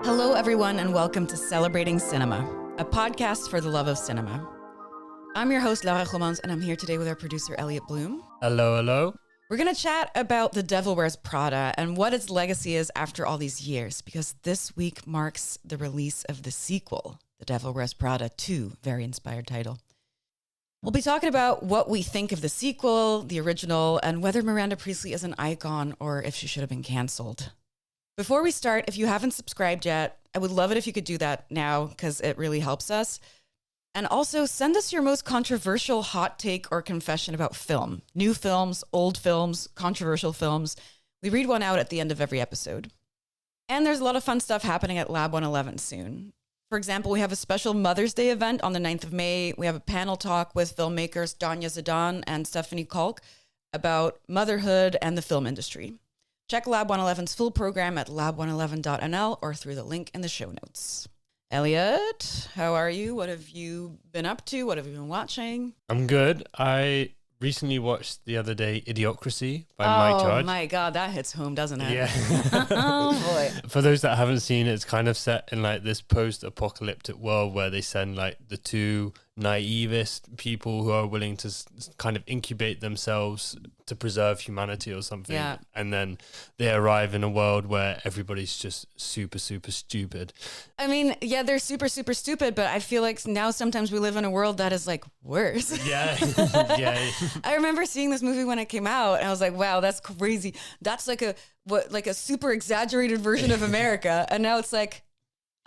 Hello, everyone, and welcome to Celebrating Cinema, a podcast for the love of cinema. I'm your host, Laura Gommans, and I'm here today with our producer, Elliot Bloom. Hello, hello. We're going to chat about The Devil Wears Prada and what its legacy is after all these years, because this week marks the release of the sequel, The Devil Wears Prada 2, very inspired title. We'll be talking about what we think of the sequel, the original, and whether Miranda Priestley is an icon or if she should have been canceled. Before we start, if you haven't subscribed yet, I would love it if you could do that now because it really helps us. And also send us your most controversial hot take or confession about film. New films, old films, controversial films. We read one out at the end of every episode. And there's a lot of fun stuff happening at Lab 111 soon. For example, we have a special Mother's Day event on the 9th of May. We have a panel talk with filmmakers Danya Zidane and Stephanie Kalk about motherhood and the film industry. Check Lab 111's full program at lab111.nl or through the link in the show notes. Elliot, how are you? What have you been up to? What have you been watching? I'm good. I recently watched the other day Idiocracy by Mike Judge. Oh my God, that hits home, doesn't it? Yeah. Oh boy. For those that haven't seen it, it's kind of set in like this post-apocalyptic world where they send like the two naivest people who are willing to kind of incubate themselves to preserve humanity or something. Yeah. And then they arrive in a world where everybody's just super, super stupid. I mean, yeah, they're super, super stupid, but I feel like now sometimes we live in a world that is like worse. Yeah. Yeah. I remember seeing this movie when it came out and I was like, wow, that's crazy. That's like a super exaggerated version of America. And now it's like,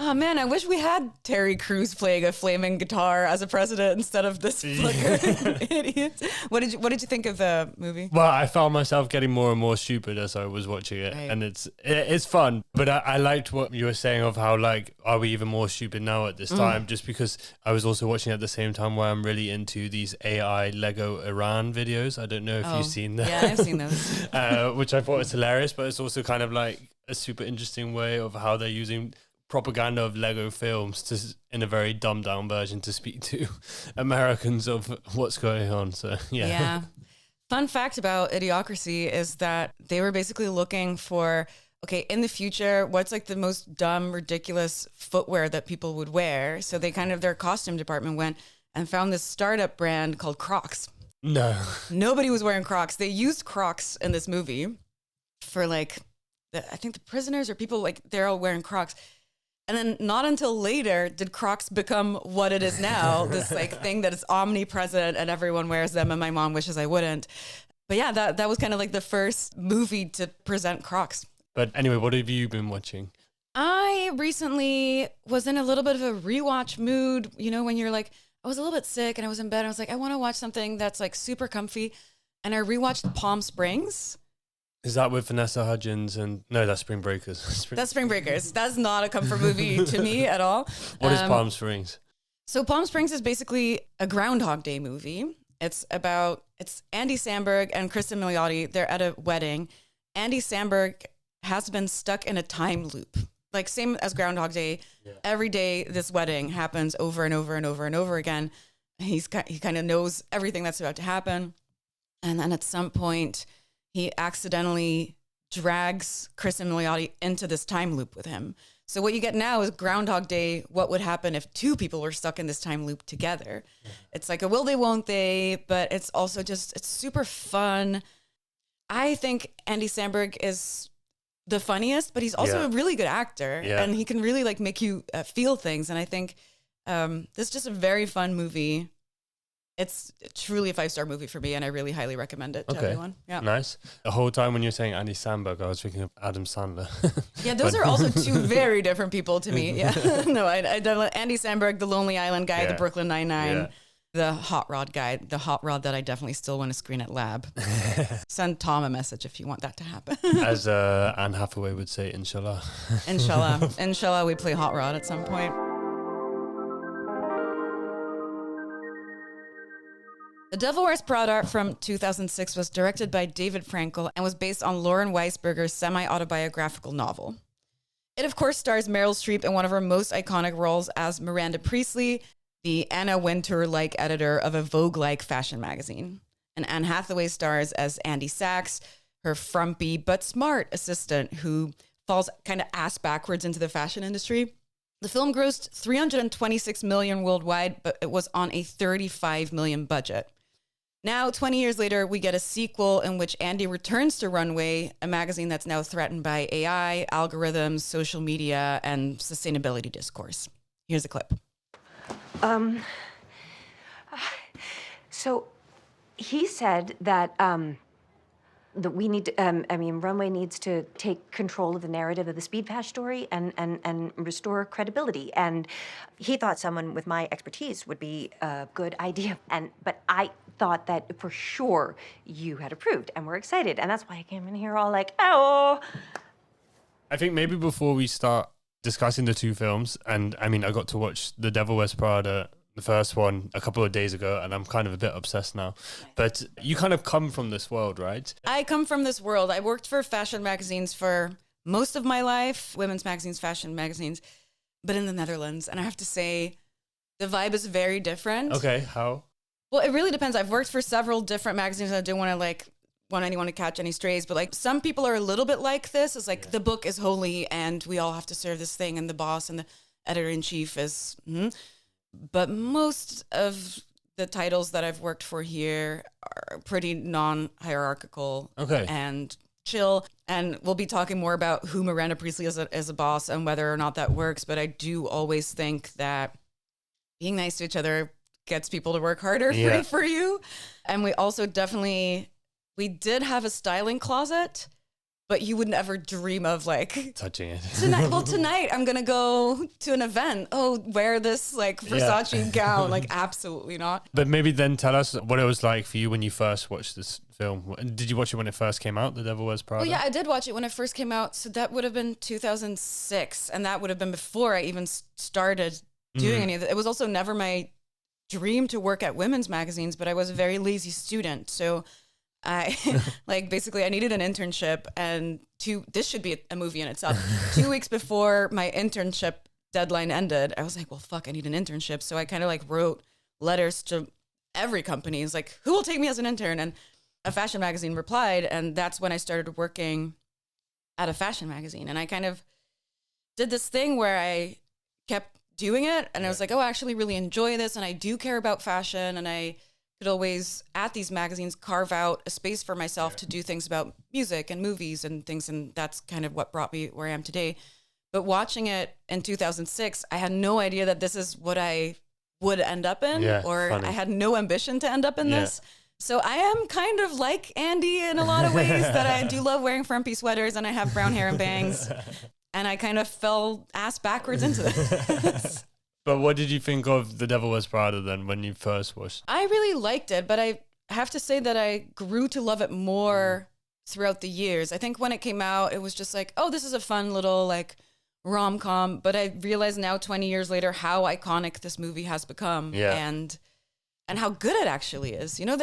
oh man, I wish we had Terry Crews playing a flaming guitar as a president instead of this flicker idiot. What did you think of the movie? Well, I found myself getting more and more stupid as I was watching it, Right. and it's fun. But I liked what you were saying of how like, are we even more stupid now at this time? Just because I was also watching at the same time where I'm really into these AI Lego Iran videos. I don't know if you've seen them. Yeah, I've seen those. Which I thought was hilarious, but it's also kind of like a super interesting way of how they're using propaganda of Lego films to, in a very dumbed down version, to speak to Americans of what's going on. So yeah. Fun fact about Idiocracy is that they were basically looking for, okay, in the future, what's like the most dumb, ridiculous footwear that people would wear? So they their costume department went and found this startup brand called Crocs. No. Nobody was wearing Crocs. They used Crocs in this movie for like, I think the prisoners or people, like they're all wearing Crocs. And then not until later did Crocs become what it is now, this like thing that is omnipresent and everyone wears them and my mom wishes I wouldn't. But yeah, that was kind of like the first movie to present Crocs. But anyway, what have you been watching? I recently was in a little bit of a rewatch mood, you know, when you're like, I was a little bit sick and I was in bed and I was like, I want to watch something that's like super comfy. And I rewatched Palm Springs. Is that with Vanessa Hudgens and... No, that's Spring Breakers. That's Spring Breakers. That's not a comfort movie to me at all. What is Palm Springs? So Palm Springs is basically a Groundhog Day movie. It's Andy Samberg and Kristen Milioti. They're at a wedding. Andy Samberg has been stuck in a time loop. Like same as Groundhog Day. Yeah. Every day this wedding happens over and over and over and over again. He kind of knows everything that's about to happen. And then at some point... he accidentally drags Kristen Milioti into this time loop with him. So what you get now is Groundhog Day, what would happen if two people were stuck in this time loop together. Yeah. It's like a will they, won't they, but it's also just, it's super fun. I think Andy Samberg is the funniest, but he's also a really good actor and he can really like make you feel things. And I think this is just a very fun movie. It's truly a 5-star movie for me, and I really highly recommend it to everyone. Yeah, nice. The whole time when you're saying Andy Samberg, I was thinking of Adam Sandler. Yeah, those are also two very different people to me. Yeah, no, I definitely Andy Samberg, the Lonely Island guy, the Brooklyn Nine-Nine, the Hot Rod guy, the Hot Rod that I definitely still want to screen at Lab. Send Tom a message if you want that to happen. As Anne Hathaway would say, inshallah. Inshallah, we play Hot Rod at some point. The Devil Wears Prada from 2006 was directed by David Frankel and was based on Lauren Weisberger's semi-autobiographical novel. It, of course, stars Meryl Streep in one of her most iconic roles as Miranda Priestley, the Anna Wintour-like editor of a Vogue-like fashion magazine. And Anne Hathaway stars as Andy Sachs, her frumpy but smart assistant who falls kind of ass backwards into the fashion industry. The film grossed $326 million worldwide, but it was on a $35 million budget. Now, 20 years later, we get a sequel in which Andy returns to Runway, a magazine that's now threatened by AI, algorithms, social media, and sustainability discourse. Here's a clip. So he said that that we need to, Runway needs to take control of the narrative of the Speed Fashion story and restore credibility. And he thought someone with my expertise would be a good idea. But I thought that for sure you had approved, and we're excited. And that's why I came in here all like, oh. I think maybe before we start discussing the two films, and I got to watch The Devil Wears Prada, the first one, a couple of days ago, and I'm kind of a bit obsessed now. But you kind of come from this world, right? I come from this world. I worked for fashion magazines for most of my life, women's magazines, fashion magazines, but in the Netherlands. And I have to say, the vibe is very different. Okay, how? Well, it really depends. I've worked for several different magazines. And I don't want to want anyone to catch any strays, but some people are a little bit like this. It's like the book is holy and we all have to serve this thing, and the boss and the editor-in-chief is... But most of the titles that I've worked for here are pretty non-hierarchical and chill. And we'll be talking more about who Miranda Priestley is as a boss and whether or not that works. But I do always think that being nice to each other gets people to work harder for you. And we also we did have a styling closet, but you would never dream of touching it. Tonight I'm going to go to an event. Oh, wear this Versace gown. Absolutely not. But maybe then tell us what it was like for you when you first watched this film. Did you watch it when it first came out, The Devil Wears Prada? Well, yeah, I did watch it when it first came out. So that would have been 2006. And that would have been before I even started doing any of it. It was also never my dream to work at women's magazines, but I was a very lazy student. So I basically I needed an internship, and this should be a movie in itself. 2 weeks before my internship deadline ended, I was like, well, fuck, I need an internship. So I kind of wrote letters to every company. It's like, who will take me as an intern? And a fashion magazine replied. And that's when I started working at a fashion magazine. And I kind of did this thing where I kept doing it. And I was like, oh, I actually really enjoy this. And I do care about fashion. And I could always, at these magazines, carve out a space for myself to do things about music and movies and things. And that's kind of what brought me where I am today. But watching it in 2006, I had no idea that this is what I would end up in, I had no ambition to end up in this. So I am kind of like Andy in a lot of ways, that I do love wearing frumpy sweaters and I have brown hair and bangs. And I kind of fell ass backwards into this. But what did you think of The Devil Wears Prada then when you first watched? I really liked it, but I have to say that I grew to love it more throughout the years. I think when it came out, it was just like, oh, this is a fun little rom-com. But I realize now, 20 years later, how iconic this movie has become and how good it actually is. You know,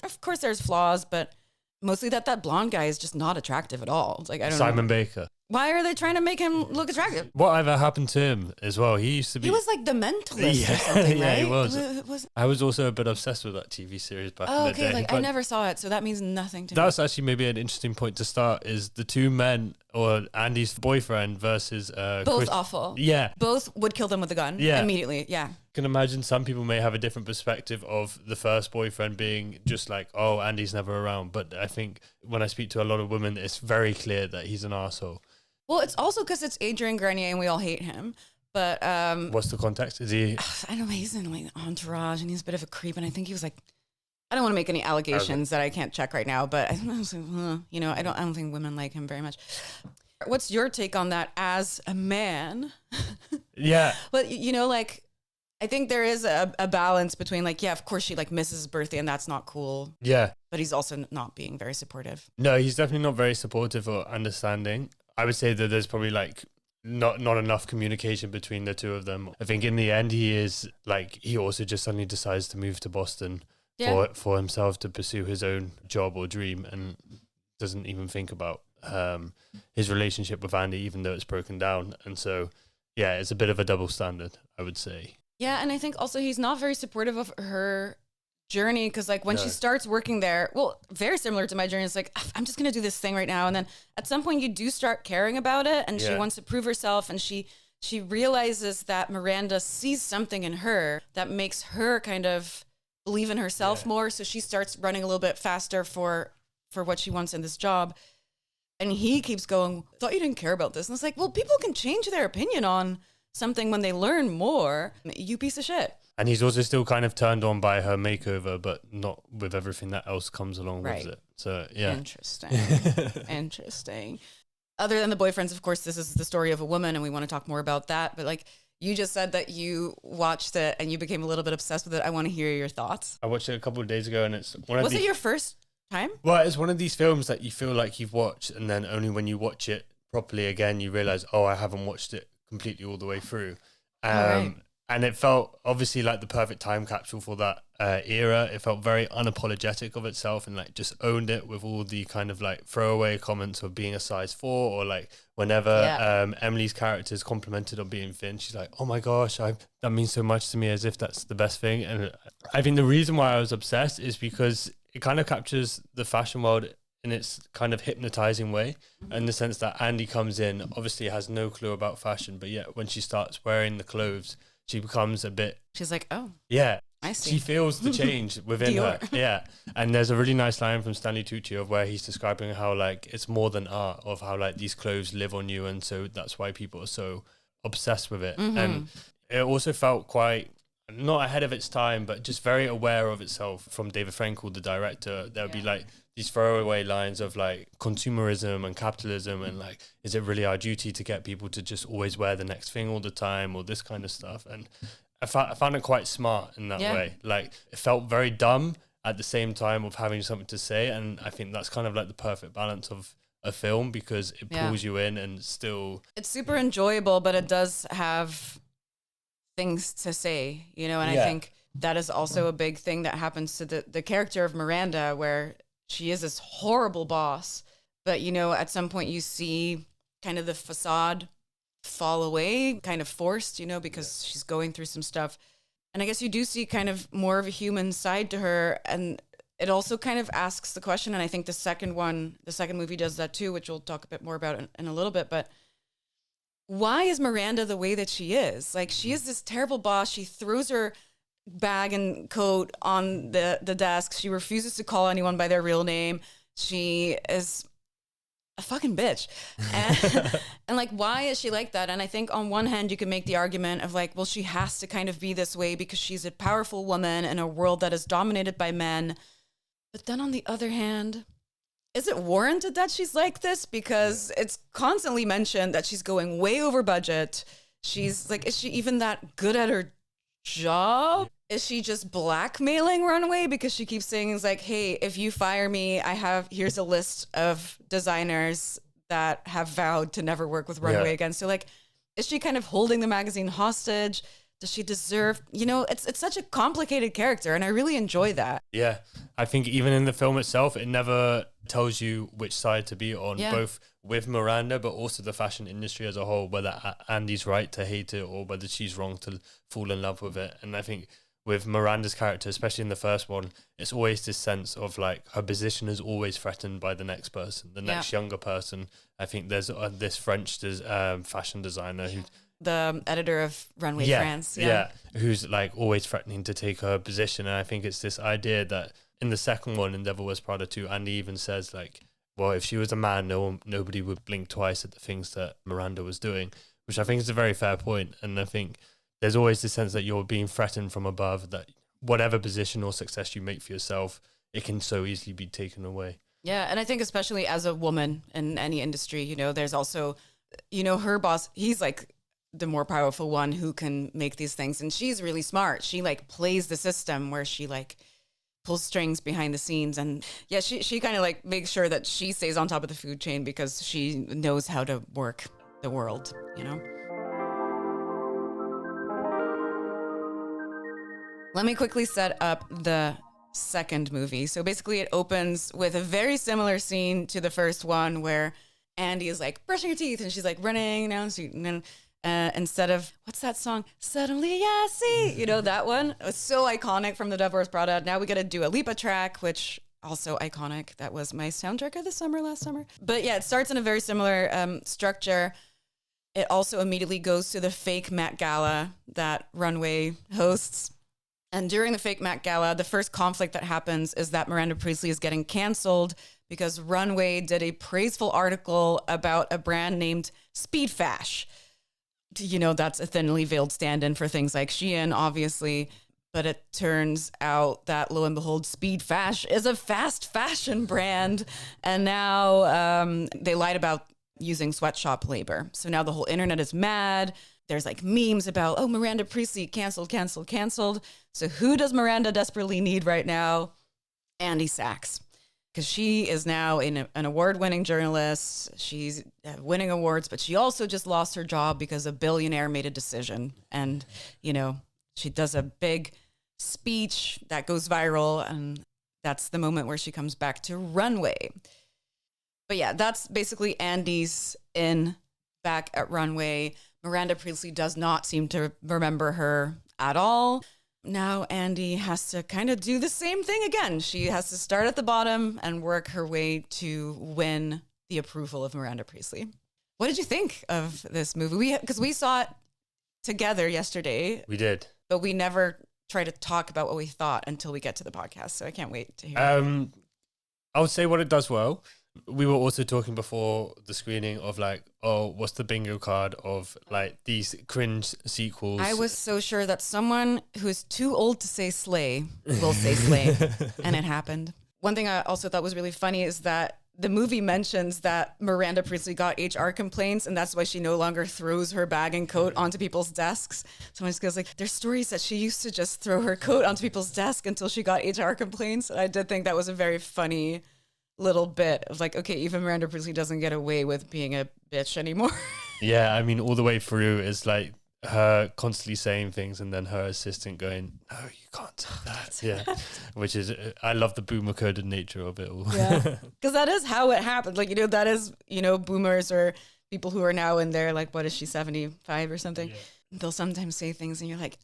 of course there's flaws, but mostly that blonde guy is just not attractive at all. It's like, I don't know. Simon Baker. Why are they trying to make him look attractive? Whatever happened to him as well? He used to be... He was like The Mentalist or something, right? He was. I was also a bit obsessed with that TV series back in the day. I never saw it, so that means nothing to me. That's actually maybe an interesting point to start, is the two men, or Andy's boyfriend versus... Both awful. Yeah. Both would kill them with a gun immediately, I can imagine some people may have a different perspective of the first boyfriend being just like, oh, Andy's never around. But I think when I speak to a lot of women, it's very clear that he's an arsehole. Well, it's also because it's Adrian Grenier and we all hate him. But what's the context? Is he? I don't know. He's in Entourage, and he's a bit of a creep. And I think he was I don't want to make any allegations that I can't check right now. But I don't think women like him very much. What's your take on that as a man? Yeah. But I think there is a balance between of course she misses his birthday and that's not cool. Yeah. But he's also not being very supportive. No, he's definitely not very supportive or understanding. I would say that there's probably not enough communication between the two of them. I think in the end he is he also just suddenly decides to move to Boston for himself to pursue his own job or dream, and doesn't even think about his relationship with Andy, even though it's broken down. And so, yeah, it's a bit of a double standard, I would say. Yeah, and I think also he's not very supportive of her journey, because like when she starts working there, well, very similar to my journey, it's like, I'm just gonna do this thing right now, and then at some point you do start caring about it, and she wants to prove herself, and she realizes that Miranda sees something in her that makes her kind of believe in herself more, so she starts running a little bit faster for what she wants in this job. And he keeps going, thought you didn't care about this. And it's like, well, people can change their opinion on something when they learn more. You piece of shit. And he's also still kind of turned on by her makeover, but not with everything that else comes along with it. So, yeah. Interesting. Interesting. Other than the boyfriends, of course, this is the story of a woman, and we want to talk more about that. But like, you just said that you watched it and you became a little bit obsessed with it. I want to hear your thoughts. I watched it a couple of days ago, and it's one of Was it your first time? Well, it's one of these films that you feel like you've watched, and then only when you watch it properly again, you realize, oh, I haven't watched it completely all the way through. And it felt obviously like the perfect time capsule for that era. It felt very unapologetic of itself and like just owned it with all the kind of like throwaway comments of being a size 4, or like whenever Emily's character is complimented on being thin, she's like, oh my gosh, that means so much to me, as if that's the best thing. And I think the reason why I was obsessed is because it kind of captures the fashion world in its kind of hypnotizing way, in the sense that Andy comes in, obviously has no clue about fashion, but yet when she starts wearing the clothes, she becomes a bit... She's like, oh. Yeah. I see. She feels the change within her. Yeah. And there's a really nice line from Stanley Tucci of where he's describing how like it's more than art, of how like these clothes live on you, and so that's why people are so obsessed with it. And it also felt quite... not ahead of its time, but just very aware of itself from David Frankel, the director. There would be like these throwaway lines of like consumerism and capitalism, and like, is it really our duty to get people to just always wear the next thing all the time, or this kind of stuff? And I found it quite smart in that way. Like, it felt very dumb at the same time of having something to say. And I think that's kind of like the perfect balance of a film, because it pulls you in and still... It's super enjoyable, but it does have things to say, you know, and I think that is also a big thing that happens to the character of Miranda, where she is this horrible boss, but, you know, at some point you see kind of the facade fall away, kind of forced, you know, because she's going through some stuff. And I guess you do see kind of more of a human side to her. And it also kind of asks the question, and I think the second movie does that too, which we'll talk a bit more about in a little bit, but why is Miranda the way that she is? Like, she is this terrible boss. She throws her bag and coat on the desk. She refuses to call anyone by their real name. She is a fucking bitch. And like, why is she like that? And I think on one hand, you can make the argument of like, well, she has to kind of be this way because she's a powerful woman in a world that is dominated by men. But then on the other hand, is it warranted that she's like this? Because it's constantly mentioned that she's going way over budget. She's like, is she even that good at her job? Is she just blackmailing Runway? Because she keeps saying things like, hey, if you fire me, here's a list of designers that have vowed to never work with Runway again. So like, is she kind of holding the magazine hostage? Does she deserve, you know, it's such a complicated character, and I really enjoy that. Yeah. I think even in the film itself, it never tells you which side to be on, both with Miranda, but also the fashion industry as a whole, whether Andy's right to hate it or whether she's wrong to fall in love with it. And I think with Miranda's character, especially in the first one, it's always this sense of like her position is always threatened by the next person, the next younger person. I think there's this French fashion designer who... the editor of Runway France. Who's like always threatening to take her position. And I think it's this idea that in the second one, in Devil Wears Prada 2, Andy even says like, well, if she was a man, nobody would blink twice at the things that Miranda was doing, which I think is a very fair point. And I think there's always this sense that you're being threatened from above, that whatever position or success you make for yourself, it can so easily be taken away. Yeah, and I think especially as a woman in any industry, you know, there's also, you know, her boss, he's like the more powerful one who can make these things. And she's really smart. She like plays the system where she like pulls strings behind the scenes. And yeah, she kind of like makes sure that she stays on top of the food chain because she knows how to work the world, you know? Let me quickly set up the second movie. So basically it opens with a very similar scene to the first one where Andy is like brushing her teeth and she's like running down the street. instead of, what's that song? Suddenly I See, you know, that one. It was so iconic from the Devil Wears Prada. Now we got to do a Lipa track, which also iconic. That was my soundtrack of the summer last summer. But yeah, it starts in a very similar structure. It also immediately goes to the fake Met Gala that Runway hosts. And during the fake Met Gala, the first conflict that happens is that Miranda Priestly is getting canceled because Runway did a praiseful article about a brand named Speed Fash. You know, that's a thinly veiled stand-in for things like Shein, obviously. But it turns out that, lo and behold, Speed Fash is a fast fashion brand. And now they lied about using sweatshop labor. So now the whole internet is mad. There's like memes about, oh, Miranda Priestly canceled. So who does Miranda desperately need right now? Andy Sachs. Because she is now an award-winning journalist. She's winning awards, but she also just lost her job because a billionaire made a decision. And, you know, she does a big speech that goes viral, and that's the moment where she comes back to Runway. But yeah, that's basically Andy's back at Runway. Miranda Priestly does not seem to remember her at all. Now Andy has to kind of do the same thing again. She has to start at the bottom and work her way to win the approval of Miranda Priestly. What did you think of this movie? Because we saw it together yesterday. We did. But we never try to talk about what we thought until we get to the podcast. So I can't wait to hear. I would say what it does well. We were also talking before the screening of like, oh, what's the bingo card of like these cringe sequels? I was so sure that someone who is too old to say slay will say slay. And it happened. One thing I also thought was really funny is that the movie mentions that Miranda Priestly got HR complaints, and that's why she no longer throws her bag and coat onto people's desks. Someone just goes like, there's stories that she used to just throw her coat onto people's desk until she got HR complaints. And I did think that was a very funny little bit of like, okay, even Miranda Priestly doesn't get away with being a bitch anymore. Yeah, I mean, all the way through is like her constantly saying things and then her assistant going, no, you can't say that. Yeah, which is, I love the boomer coded nature of it all. Yeah, because that is how it happened. Like, you know, that is, you know, boomers or people who are now in their, like, what is she, 75 or something? Yeah. They'll sometimes say things and you're like,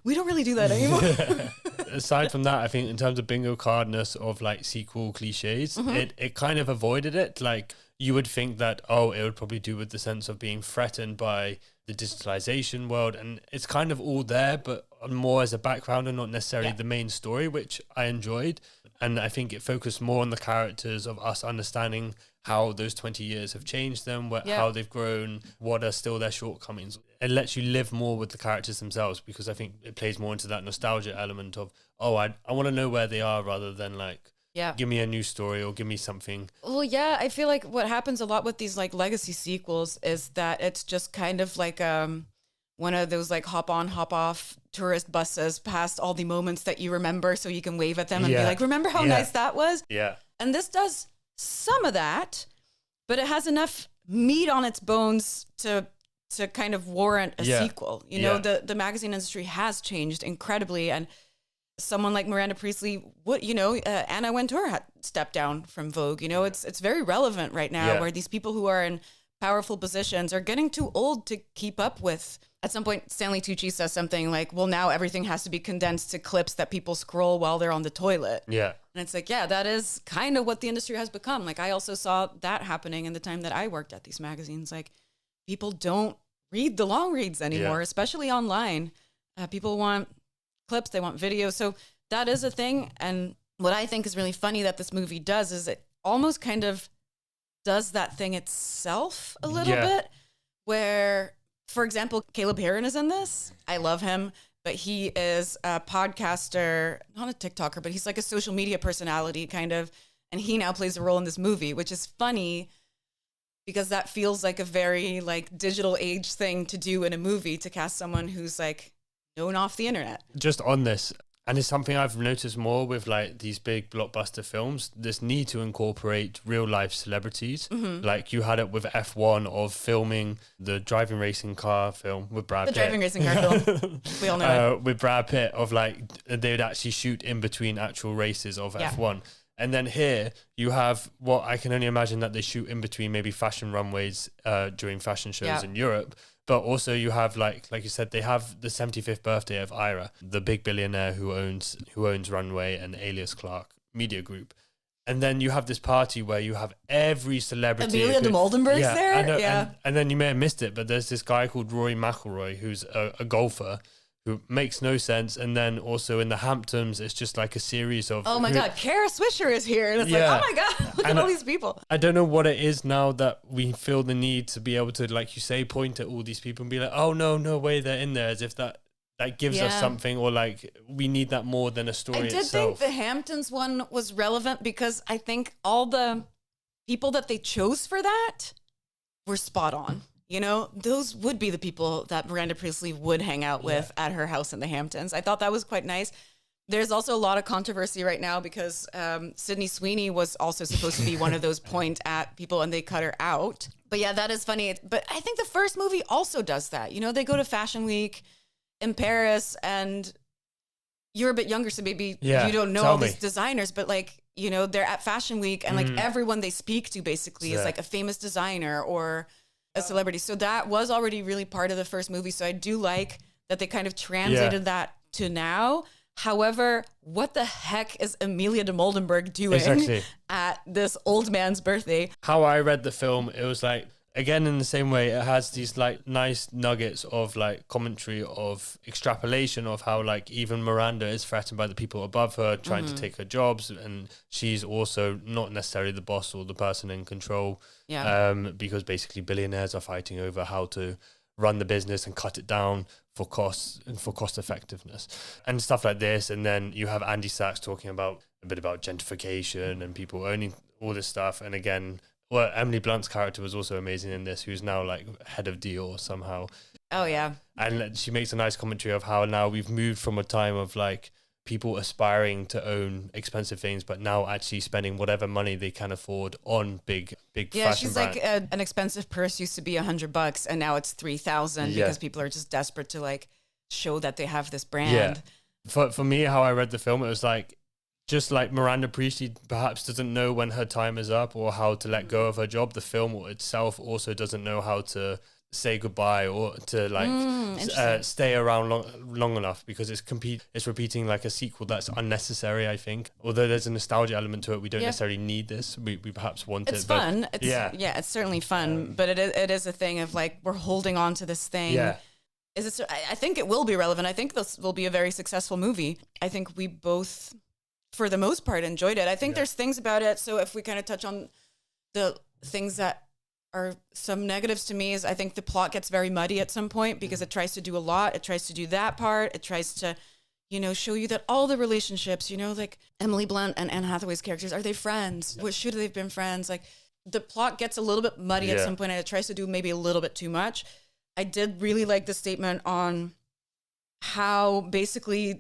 we don't really do that anymore. Aside from that, I think in terms of bingo cardness of like sequel cliches, it kind of avoided it. Like you would think that, oh, it would probably do with the sense of being threatened by the digitalization world. And it's kind of all there, but more as a background and not necessarily the main story, which I enjoyed. And I think it focused more on the characters of us understanding how those 20 years have changed them, how they've grown, what are still their shortcomings. It lets you live more with the characters themselves because I think it plays more into that nostalgia element of, oh, I want to know where they are rather than like, give me a new story or give me something. Well, yeah, I feel like what happens a lot with these like legacy sequels is that it's just kind of like one of those like hop on, hop off tourist buses past all the moments that you remember so you can wave at them and be like, remember how nice that was? Yeah. And this does some of that, but it has enough meat on its bones to kind of warrant a sequel. You know, the magazine industry has changed incredibly, and someone like Miranda Priestly would, you know, Anna Wintour had stepped down from Vogue. You know, it's very relevant right now where these people who are in powerful positions are getting too old to keep up with. At some point, Stanley Tucci says something like, well, now everything has to be condensed to clips that people scroll while they're on the toilet. Yeah. And it's like, yeah, that is kind of what the industry has become. Like, I also saw that happening in the time that I worked at these magazines. Like, people don't read the long reads anymore, especially online. People want clips, they want videos. So that is a thing. And what I think is really funny that this movie does is it almost kind of does that thing itself a little bit, where, for example, Caleb Heron is in this. I love him, but he is a podcaster, not a TikToker, but he's like a social media personality kind of, and he now plays a role in this movie, which is funny because that feels like a very like digital age thing to do in a movie, to cast someone who's like known off the internet. Just on this, and it's something I've noticed more with like these big blockbuster films, this need to incorporate real life celebrities. Like you had it with F1 of filming the driving racing car film with Brad Pitt. The driving racing car film. We all know it. With Brad Pitt of like, they would actually shoot in between actual races of F1. And then here you have what I can only imagine that they shoot in between maybe fashion runways during fashion shows in Europe, But also you have like you said, they have the 75th birthday of Ira, the big billionaire who owns Runway and Alias Clark Media Group. And then you have this party where you have every celebrity. Amelia de Moldenberg's there? I know, yeah. And then you may have missed it, but there's this guy called Rory McIlroy who's a golfer who makes no sense. And then also in the Hamptons, it's just like a series of... Oh my God, Kara Swisher is here. And it's like, oh my God, look at all these people. I don't know what it is now that we feel the need to be able to, like you say, point at all these people and be like, oh, no way they're in there, as if that gives us something, or like we need that more than a story itself. I did think the Hamptons one was relevant because I think all the people that they chose for that were spot on. You know, those would be the people that Miranda Priestley would hang out with at her house in the Hamptons. I thought that was quite nice. There's also a lot of controversy right now because Sydney Sweeney was also supposed to be one of those point at people and they cut her out. But yeah, that is funny. But I think the first movie also does that. You know, they go to Fashion Week in Paris and you're a bit younger, so maybe you don't know all these designers, but like, you know, they're at Fashion Week and like everyone they speak to basically is like a famous designer or a celebrity. So that was already really part of the first movie. So I do like that they kind of translated that to now. However, what the heck is Amelia de Moldenberg doing at this old man's birthday? How I read the film, it was like, again, in the same way, it has these like nice nuggets of like commentary of extrapolation of how like even Miranda is threatened by the people above her trying to take her jobs, and she's also not necessarily the boss or the person in control. Because basically billionaires are fighting over how to run the business and cut it down for costs and for cost effectiveness and stuff like this. And then you have Andy Sachs talking about a bit about gentrification and people owning all this stuff. And again, well, Emily Blunt's character was also amazing in this, who's now like head of Dior somehow. Oh, yeah. And she makes a nice commentary of how now we've moved from a time of like people aspiring to own expensive things, but now actually spending whatever money they can afford on big fashion she's brands. like an expensive purse used to be $100 and now it's $3,000 because people are just desperate to like show that they have this brand. For me, how I read the film, it was like, just like Miranda Priestley perhaps doesn't know when her time is up or how to let go of her job, the film itself also doesn't know how to say goodbye or to like stay around long enough, because it's repeating like a sequel that's unnecessary, I think. Although there's a nostalgia element to it, we don't necessarily need this. We perhaps want it. It's fun. It's certainly fun, but it is a thing of like we're holding on to this thing. I think it will be relevant. I think this will be a very successful movie. I think we both, for the most part, enjoyed it. I think there's things about it. So if we kind of touch on the things that are some negatives to me, is I think the plot gets very muddy at some point because it tries to do a lot. It tries to do that part. It tries to, you know, show you that all the relationships, you know, like Emily Blunt and Anne Hathaway's characters, are they friends? What should they've been friends? Like the plot gets a little bit muddy at some point and it tries to do maybe a little bit too much. I did really like the statement on how basically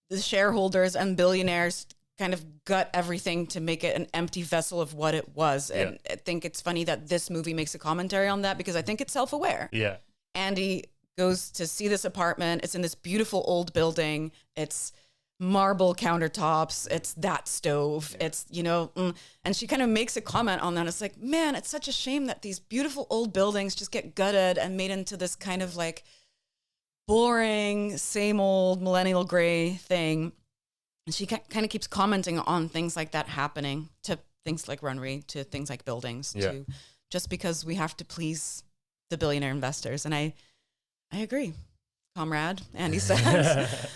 the shareholders and billionaires kind of gut everything to make it an empty vessel of what it was. And I think it's funny that this movie makes a commentary on that because I think it's self-aware. Yeah. Andy goes to see this apartment. It's in this beautiful old building. It's marble countertops. It's that stove. It's, you know, and she kind of makes a comment on that. It's like, man, it's such a shame that these beautiful old buildings just get gutted and made into this kind of like boring, same old millennial gray thing. And she kind of keeps commenting on things like that happening, to things like Runway, to things like buildings, to just because we have to please the billionaire investors. And I agree, comrade, Andy says.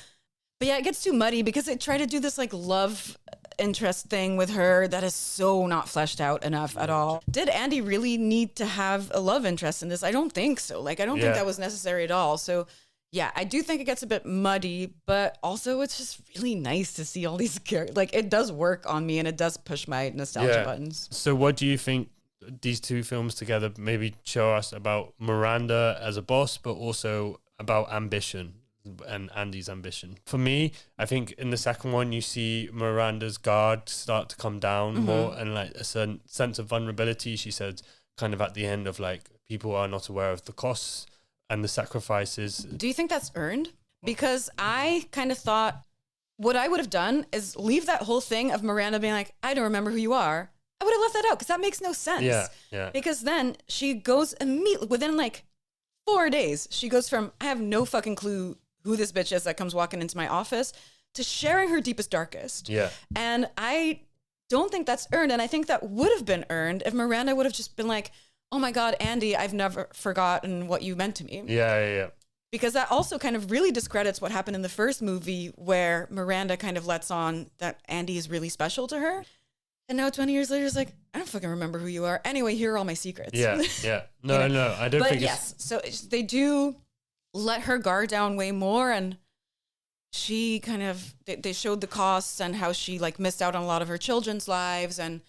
But yeah, it gets too muddy because they try to do this like love interest thing with her that is so not fleshed out enough at all. Did Andy really need to have a love interest in this? I don't think so. Like, I don't think that was necessary at all. So yeah, I do think it gets a bit muddy, but also it's just really nice to see all these characters. Like, it does work on me and it does push my nostalgia buttons. So what do you think these two films together maybe show us about Miranda as a boss, but also about ambition and Andy's ambition? For me, I think in the second one, you see Miranda's guard start to come down more, and like a certain sense of vulnerability. She said kind of at the end of like, people are not aware of the costs and the sacrifices. Do you think that's earned? Because I kind of thought what I would have done is leave that whole thing of Miranda being like, I don't remember who you are. I would have left that out because that makes no sense. Yeah. Because then she goes immediately within like 4 days. She goes from, I have no fucking clue who this bitch is that comes walking into my office, to sharing her deepest, darkest. Yeah. And I don't think that's earned. And I think that would have been earned if Miranda would have just been like, oh my God, Andy, I've never forgotten what you meant to me. Yeah. Because that also kind of really discredits what happened in the first movie, where Miranda kind of lets on that Andy is really special to her. And now 20 years later, it's like, I don't fucking remember who you are. Anyway, here are all my secrets. Yeah. No, no, I don't but think yes, so they do let her guard down way more. And she kind of, they showed the costs and how she like missed out on a lot of her children's lives. And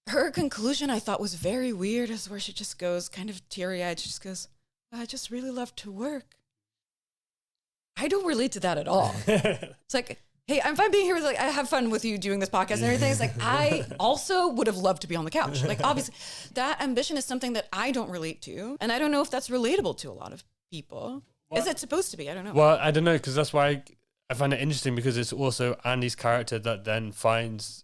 her conclusion, I thought, was very weird, is where she just goes kind of teary-eyed. She just goes, I just really love to work. I don't relate to that at all. It's like, hey, if I'm being here with, like, I have fun with you doing this podcast and everything. It's like, I also would have loved to be on the couch. Like, obviously, that ambition is something that I don't relate to. And I don't know if that's relatable to a lot of people. Well, is it supposed to be? I don't know. Well, I don't know, because that's why I find it interesting, because it's also Andy's character that then finds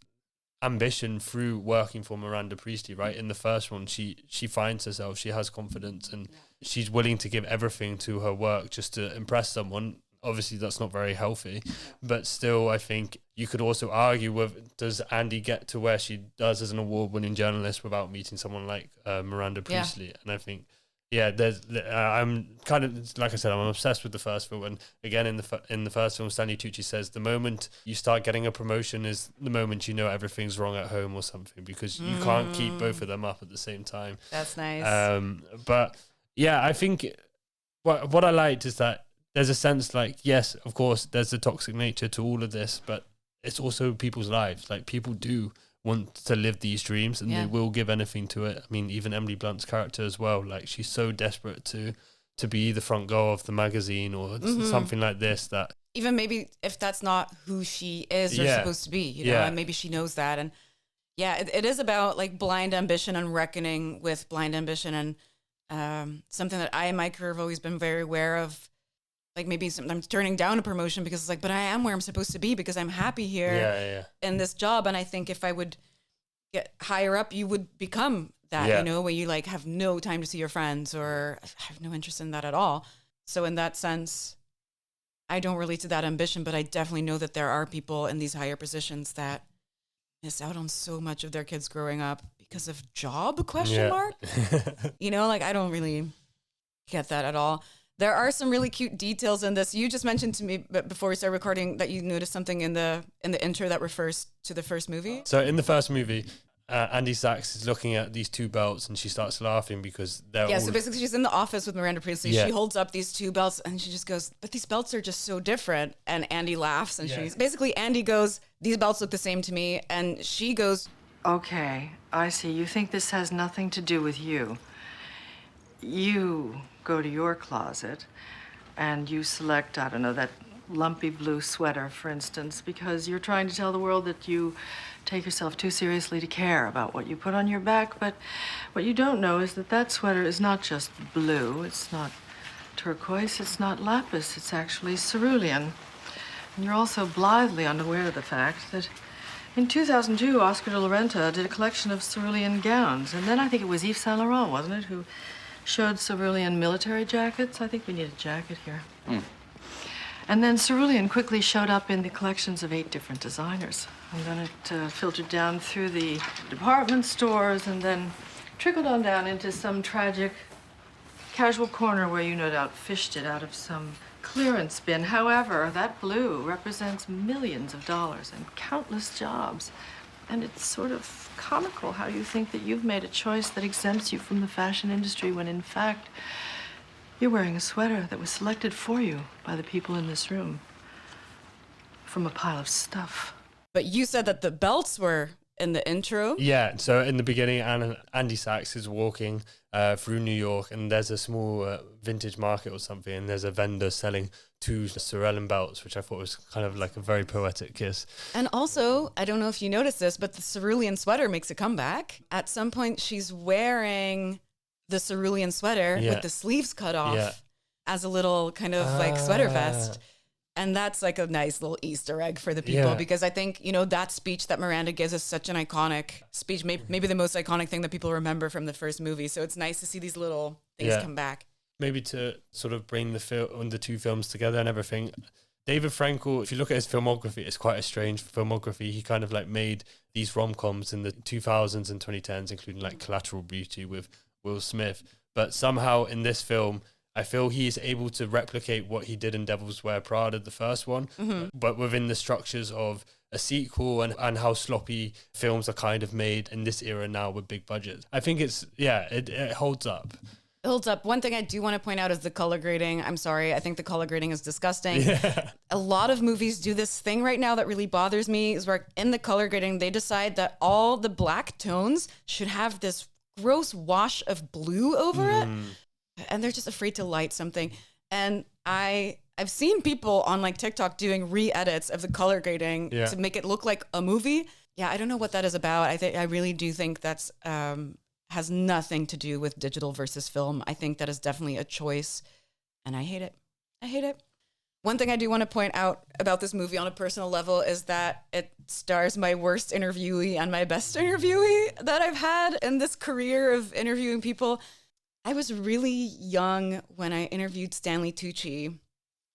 ambition through working for Miranda Priestley, right? In the first one, she finds herself, she has confidence, and she's willing to give everything to her work just to impress someone. Obviously, that's not very healthy, but still, I think you could also argue with, does Andy get to where she does as an award-winning journalist without meeting someone like Miranda Priestley? Yeah. And I think, I'm kind of, like I said, I'm obsessed with the first film. And again, in the first film, Stanley Tucci says the moment you start getting a promotion is the moment you know everything's wrong at home or something, because you can't keep both of them up at the same time. That's nice. But yeah, I think what I liked is that there's a sense like, yes, of course, there's a toxic nature to all of this, but it's also people's lives. Like, people do want to live these dreams, and they will give anything to it. I mean, even Emily Blunt's character as well. Like, she's so desperate to be the front girl of the magazine or something like this. That even maybe if that's not who she is or supposed to be, you know, and maybe she knows that. And it is about like blind ambition and reckoning with blind ambition, and something that I in my career have always been very aware of. Like, maybe sometimes turning down a promotion because it's like, but I am where I'm supposed to be because I'm happy here in this job. And I think if I would get higher up, you would become that, you know, where you like have no time to see your friends or have no interest in that at all. So in that sense, I don't relate to that ambition, but I definitely know that there are people in these higher positions that miss out on so much of their kids growing up because of job ? You know, like, I don't really get that at all. There are some really cute details in this. You just mentioned to me before we started recording that you noticed something in the intro that refers to the first movie. So in the first movie, Andy Sachs is looking at these two belts and she starts laughing because they're all... So basically she's in the office with Miranda Priestley. She holds up these two belts and she just goes, but these belts are just so different. And Andy laughs and she's... Basically, Andy goes, these belts look the same to me. And she goes... Okay, I see. You think this has nothing to do with you. You go to your closet and you select, I don't know, that lumpy blue sweater, for instance, because you're trying to tell the world that you take yourself too seriously to care about what you put on your back. But what you don't know is that that sweater is not just blue, it's not turquoise, it's not lapis, it's actually cerulean. And you're also blithely unaware of the fact that in 2002, Oscar de la Renta did a collection of cerulean gowns. And then I think it was Yves Saint Laurent, wasn't it, who showed cerulean military jackets. I think we need a jacket here. And then cerulean quickly showed up in the collections of 8 different designers. And then it filtered down through the department stores and then trickled on down into some tragic casual corner where you no doubt fished it out of some clearance bin. However, that blue represents millions of dollars and countless jobs. And it's sort of comical how you think that you've made a choice that exempts you from the fashion industry when, in fact, you're wearing a sweater that was selected for you by the people in this room from a pile of stuff. But you said that the belts were in the intro? Yeah, so in the beginning, Andy Sachs is walking through New York, and there's a small vintage market or something, and there's a vendor selling 2 cerulean belts, which I thought was kind of like a very poetic kiss. And also, I don't know if you noticed this, but the cerulean sweater makes a comeback. At some point, she's wearing the cerulean sweater with the sleeves cut off as a little kind of like sweater vest. And that's like a nice little Easter egg for the people because I think, you know, that speech that Miranda gives is such an iconic speech, maybe the most iconic thing that people remember from the first movie. So it's nice to see these little things come back. maybe to sort of bring the two films together and everything. David Frankel, if you look at his filmography, it's quite a strange filmography. He kind of like made these rom-coms in the 2000s and 2010s, including like Collateral Beauty with Will Smith. But somehow in this film, I feel he's able to replicate what he did in Devil's Wears Prada, the first one, but within the structures of a sequel and how sloppy films are kind of made in this era now with big budgets. I think it holds up. It holds up. One thing I do want to point out is the color grading. I'm sorry. I think the color grading is disgusting. Yeah. A lot of movies do this thing right now that really bothers me is where in the color grading, they decide that all the black tones should have this gross wash of blue over it. And they're just afraid to light something. And I've seen people on like TikTok doing re-edits of the color grading to make it look like a movie. Yeah, I don't know what that is about. I really do think that's has nothing to do with digital versus film. I think that is definitely a choice, and I hate it. I hate it. One thing I do want to point out about this movie on a personal level is that it stars my worst interviewee and my best interviewee that I've had in this career of interviewing people. I was really young when I interviewed Stanley Tucci.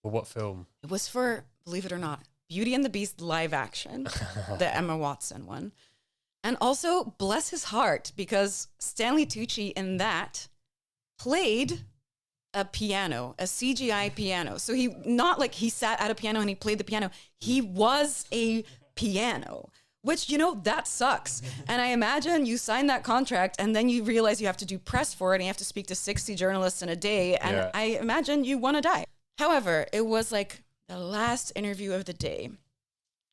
For what film? It was for, believe it or not, Beauty and the Beast live action, the Emma Watson one. And also, bless his heart, because Stanley Tucci in that played a piano, a CGI piano. So he sat at a piano and he played the piano. He was a piano, which, that sucks. And I imagine you sign that contract and then you realize you have to do press for it and you have to speak to 60 journalists in a day. And I imagine you want to die. However, it was like the last interview of the day.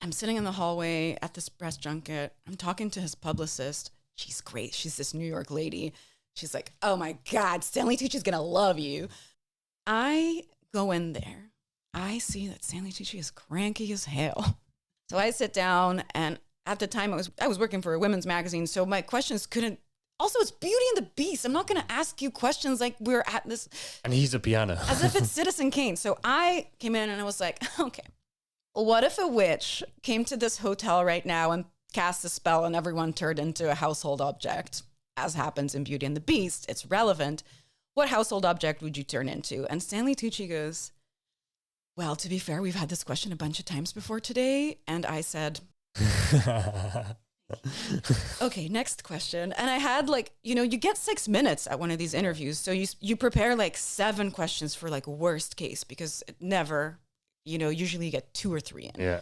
I'm sitting in the hallway at this press junket. I'm talking to his publicist. She's great. She's this New York lady. She's like, oh my God, Stanley Tucci's going to love you. I go in there. I see that Stanley Tucci is cranky as hell. So I sit down, and at the time I was working for a women's magazine, so my questions couldn't. Also, it's Beauty and the Beast. I'm not going to ask you questions like we're at this. And he's a piano. As if it's Citizen Kane. So I came in and I was like, okay. What if a witch came to this hotel right now and cast a spell and everyone turned into a household object? As happens in Beauty and the Beast, it's relevant. What household object would you turn into? And Stanley Tucci goes, well, to be fair, we've had this question a bunch of times before today. And I said, okay, next question. And I had you get 6 minutes at one of these interviews. So you prepare 7 questions for worst case, because it never... usually you get 2 or 3 in. Yeah.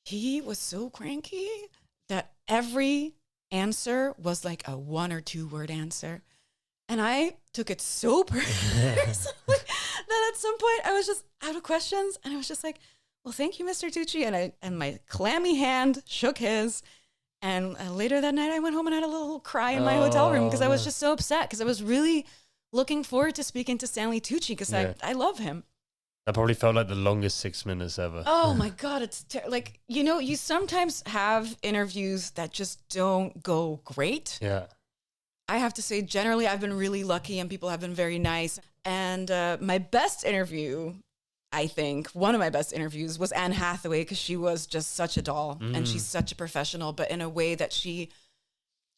He was so cranky that every answer was like a 1 or 2 word answer. And I took it so personally that at some point I was just out of questions. And I was just like, well, thank you, Mr. Tucci. And my clammy hand shook his. And later that night I went home and had a little cry in my hotel room because I was just so upset because I was really looking forward to speaking to Stanley Tucci because I love him. That probably felt like the longest 6 minutes ever. Oh my God. It's you sometimes have interviews that just don't go great. Yeah. I have to say, generally, I've been really lucky and people have been very nice. And my best interview, I think, one of my best interviews was Anne Hathaway because she was just such a doll and she's such a professional, but in a way that she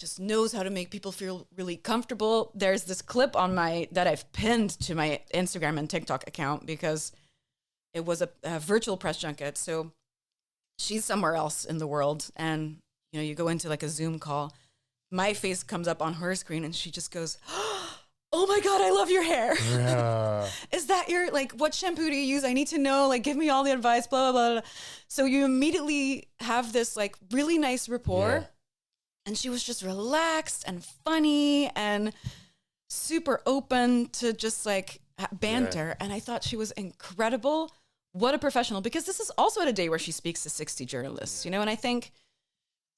just knows how to make people feel really comfortable. There's this clip that I've pinned to my Instagram and TikTok account because it was a virtual press junket. So she's somewhere else in the world. And, you go into a Zoom call. My face comes up on her screen and she just goes, oh my God, I love your hair. Yeah. Is that your, what shampoo do you use? I need to know, give me all the advice, blah, blah, blah. So you immediately have this really nice rapport. Yeah. And she was just relaxed and funny and super open to just banter. Yeah. And I thought she was incredible. What a professional, because this is also at a day where she speaks to 60 journalists, and I think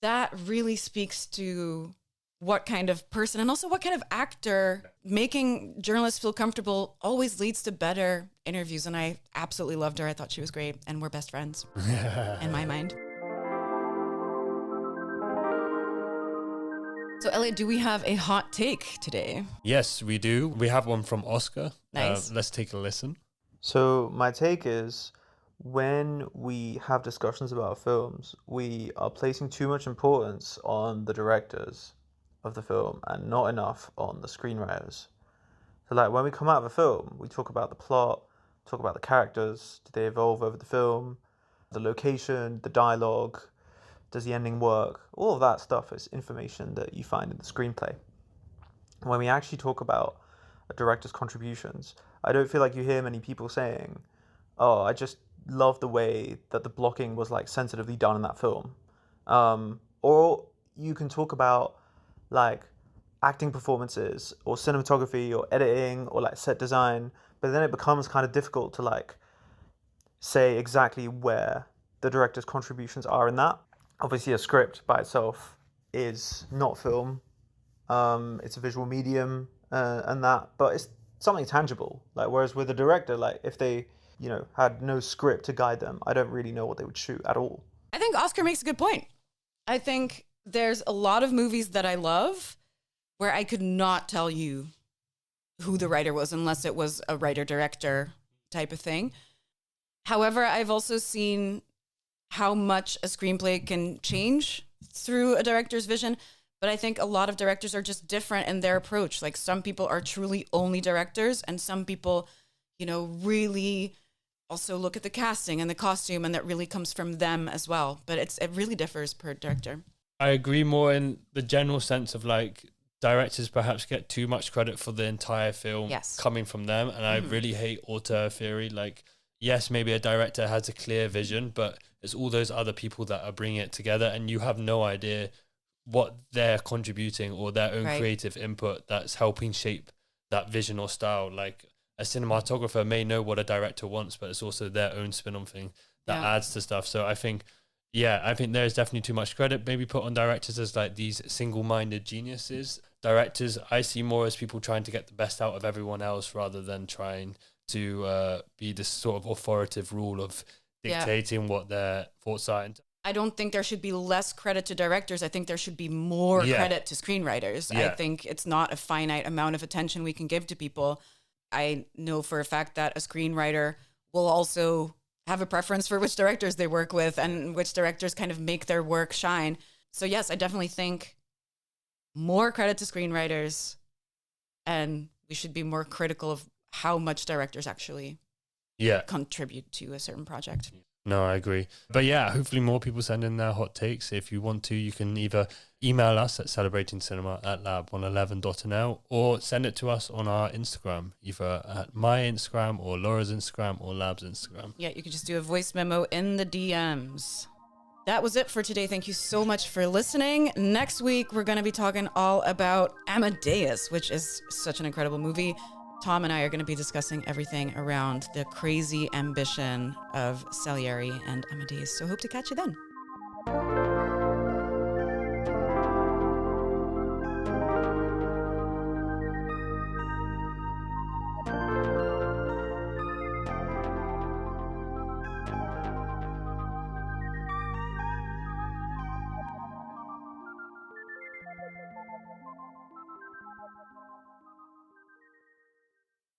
that really speaks to what kind of person and also what kind of actor making journalists feel comfortable always leads to better interviews. And I absolutely loved her. I thought she was great. And we're best friends in my mind. So, Elliot, do we have a hot take today? Yes, we do. We have one from Oscar. Nice. Let's take a listen. So my take is when we have discussions about films, we are placing too much importance on the directors of the film and not enough on the screenwriters. So like when we come out of a film, we talk about the plot, talk about the characters, do they evolve over the film, the location, the dialogue, does the ending work? All of that stuff is information that you find in the screenplay. When we actually talk about a director's contributions, I don't feel like you hear many people saying, oh, I just love the way that the blocking was like sensitively done in that film. Or you can talk about like acting performances or cinematography or editing or like set design, but then it becomes kind of difficult to like say exactly where the director's contributions are in that. Obviously a script by itself is not film, it's a visual medium and that, but it's something tangible. Like whereas with a director, like if they, you know, had no script to guide them, I don't really know what they would shoot at all. I think Oscar makes a good point. I think there's a lot of movies that I love where I could not tell you who the writer was unless it was a writer-director type of thing. However, I've also seen how much a screenplay can change through a director's vision. But I think a lot of directors are just different in their approach. Like some people are truly only directors and some people, you know, really also look at the casting and the costume, and that really comes from them as well. But it really differs per director. I agree more in the general sense of like directors perhaps get too much credit for the entire film coming from them. And I really hate auteur theory. Like, yes, maybe a director has a clear vision, but it's all those other people that are bringing it together and you have no idea what they're contributing or their own creative input that's helping shape that vision or style. Like a cinematographer may know what a director wants, but it's also their own spin on thing that adds to stuff. So I think there's definitely too much credit maybe put on directors as like these single-minded geniuses. Directors, I see more as people trying to get the best out of everyone else rather than trying to be this sort of authoritative rule of dictating what their thoughts are. I don't think there should be less credit to directors. I think there should be more credit to screenwriters. I think it's not a finite amount of attention we can give to people. I know for a fact that a screenwriter will also have a preference for which directors they work with and which directors kind of make their work shine. So yes, I definitely think more credit to screenwriters, and we should be more critical of how much directors actually contribute to a certain project. No, I agree. But yeah, hopefully more people send in their hot takes. If you want to, you can either email us at celebratingcinema@lab111.nl or send it to us on our Instagram, either at my Instagram or Laura's Instagram or Lab's Instagram. Yeah, you can just do a voice memo in the DMs. That was it for today. Thank you so much for listening. Next week, we're going to be talking all about Amadeus, which is such an incredible movie. Tom and I are going to be discussing everything around the crazy ambition of Salieri and Amadeus. So hope to catch you then.